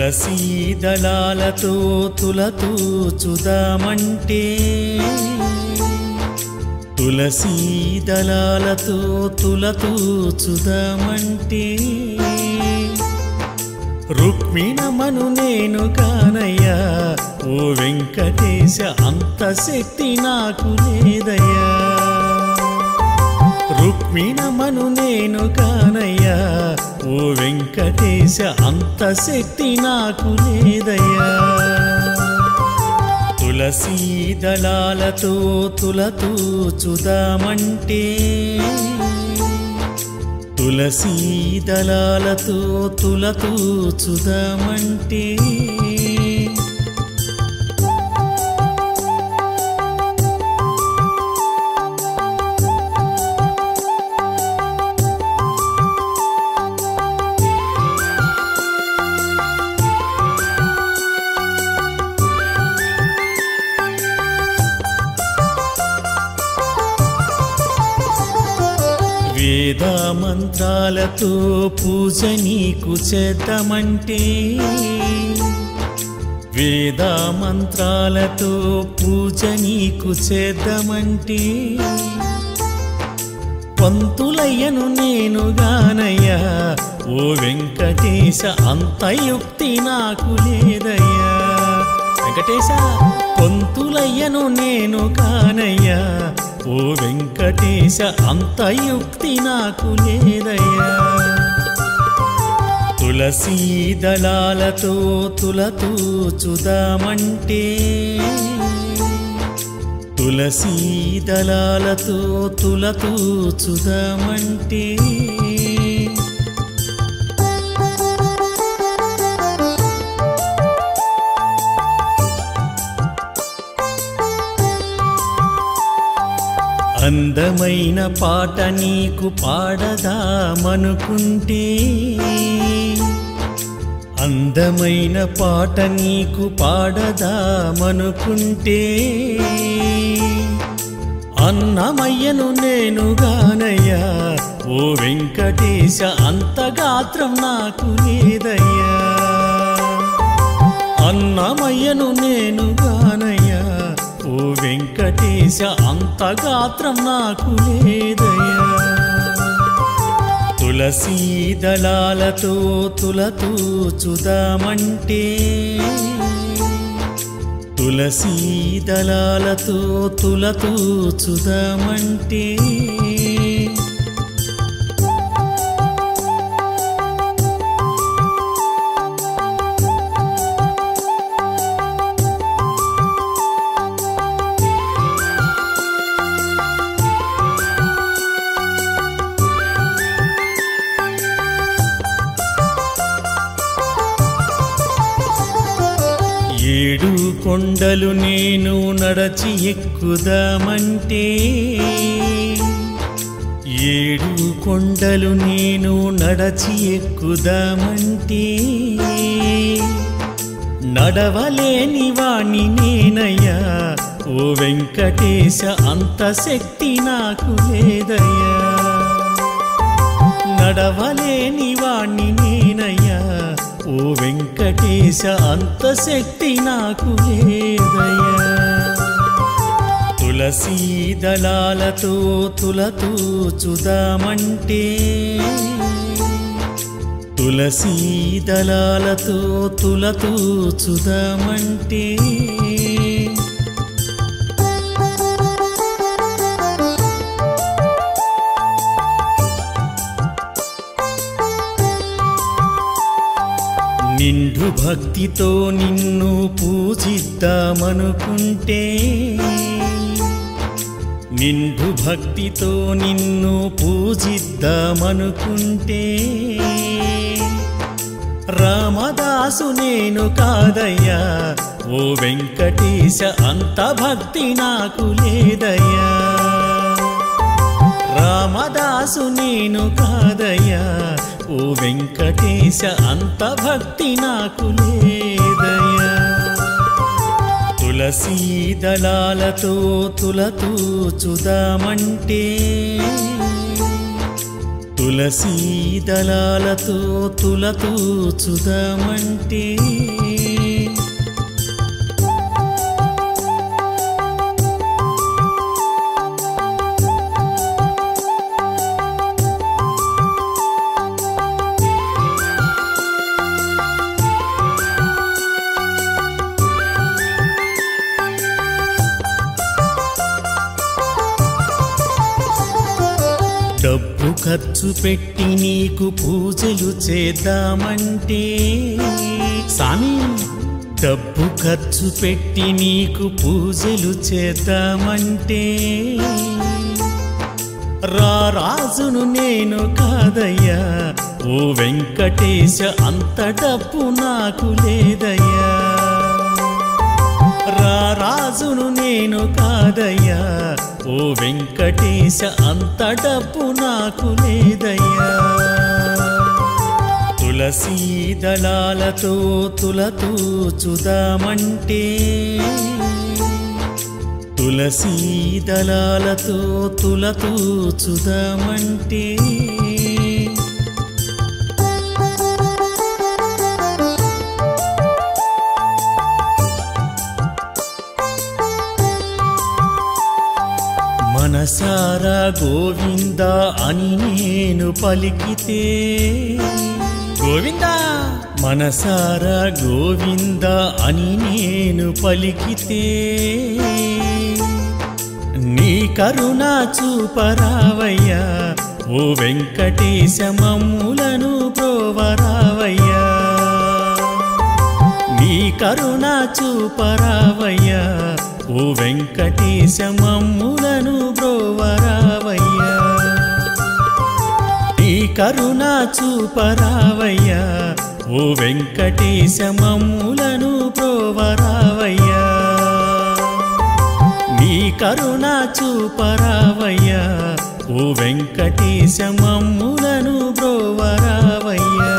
తులసీ దళాలతో తులతూచుదామంటే తులసీ దళాలతో తులతూచుదామంటే రుక్మిణమను నేను కానయ్యా ఓ వెంకటేశ అంత శక్తి నాకు లేదయ్యా రుక్మిణమను నేను కానయ్యా ఓ వెంకటేశ అంత శక్తి నాకు లేదయ్యా తులసీ దళాలతో తులతూచుదామంటే తులసీ దళాలతో తులతూచుదామంటే వేద మంత్రాలతో పూజ నీకు చేద్దామంటే వేద మంత్రాలతో పూజ నీకు చేద్దామంటే పంతులయ్యను నేను గానయ్యా ఓ వెంకటేశ అంత యుక్తి నాకు లేదయ్యా వెంకటేశ పంతులయ్యను నేను కానయ్యా ఓ వెంకటేశ అంత యుక్తి నాకు లేదయ్యా తులసీ దళాలతో తులతూచుదామంటే తులసీ దళాలతో తులతూచుదామంటే అందమైన పాట నీకు పాడదామనుకుంటే అందమైన పాట నీకు పాడదామనుకుంటే అన్నమయ్యను నేను గానయ్యా ఓ వెంకటేశ అంత గాత్రం నాకు లేదయ్యా అన్నమయ్యను నేను గానయ్యా ఓ వెంకటేశ అంత గాత్రం నాకు లేదయ్యా తులసీ దళాలతో తులతూచుదామంటే తులసీ దళాలతో తులతూచుదామంటే ఏడు కొండలు నేను నడచి ఎక్కుదామంటే ఏడు కొండలు నేను నడచి ఎక్కుదామంటే నడవలేని వాణ్ణి నేనయ్యా ఓ వెంకటేశ అంత శక్తి నాకు లేదయ్యా నడవలేని వాణ్ణి నేనయ్యా ఓ వెంకటేశ అంత శక్తి నాకు లేదయ్యా తులసీ దళాలతో తులతూచుదామంటే తులసీ దళాలతో తులతూచుదామంటే నిండు భక్తితో నిన్ను పూజిద్దామనుకుంటే నిండు భక్తితో నిన్ను పూజిద్దామనుకుంటే రామదాసు నేను కాదయ్యా ఓ వెంకటేశ అంత భక్తి నాకు లేదయ్యా రామదాసు నేను కాదయ్యా ఓ వెంకటేశ అంత భక్తి నాకు లేదయ్యా తులసీ దళాలతో తులతూచుదామంటే తులసీ దళాలతో తులతూచుదామంటే డబ్బు ఖర్చు పెట్టి నీకు పూజలు చేద్దామంటే సామి డబ్బు ఖర్చు పెట్టి నీకు పూజలు చేద్దామంటే రాజును నేను కాదయ్యా ఓ వెంకటేశ అంత డబ్బు నాకు లేదయ్యా రాజును నేను కాదయ్యా ఓ వెంకటేశ అంత డబ్బు నాకు లేదయ్యా తులసీ దళాలతో తులతూచుదామంటే తులసీ దళాలతో తులతూచుదామంటే మనసారా గోవింద అని నేను పలికితే గోవిందా మనసారా గోవింద అని నేను పలికితే నీ కరుణ చూపరావయ్యా ఓ వెంకటేశ మమ్ములను బ్రోవరావయ్యా నీ కరుణ చూపరావయ్యా ఓ వెంకటేశ మమ్ములను బ్రోవరావయ్యా నీ కరుణ చూపరావయ్యా ఓ వెంకటేశ మమ్ములను బ్రోవరావయ్యా నీ కరుణ చూపరావయ్యా ఓ వెంకటేశ మమ్ములను బ్రోవరావయ్యా